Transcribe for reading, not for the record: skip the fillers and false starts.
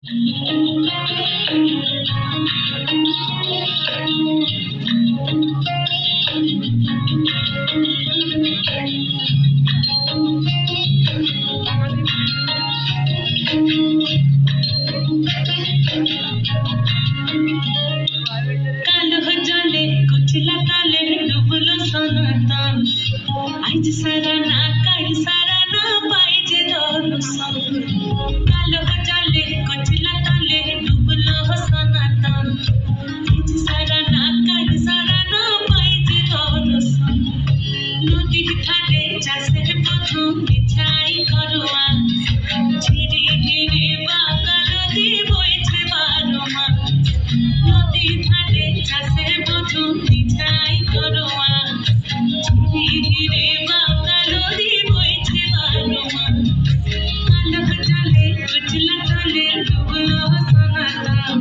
कालो जले कुचला काले डुबलो सनातन आज सारा ना काल सारा ना पाइजे दर्शन कालो जले कुचला काले डुबलो सनातन आज सारा ना काल सारा ना पाइजे दर्शन नदी ठाले चाষের প্রথম বিছাই করোয়া ঝিরি ঝিরি বাঁকা নদী বইছে বারো মাস নদী ধারে চাষের প্রথম বিছাই করোয়া ঝিরি ঝিরি বাঁকা নদী বইছে বারো মাস কালো জলে উজলা জলে ডুবলো সনাতন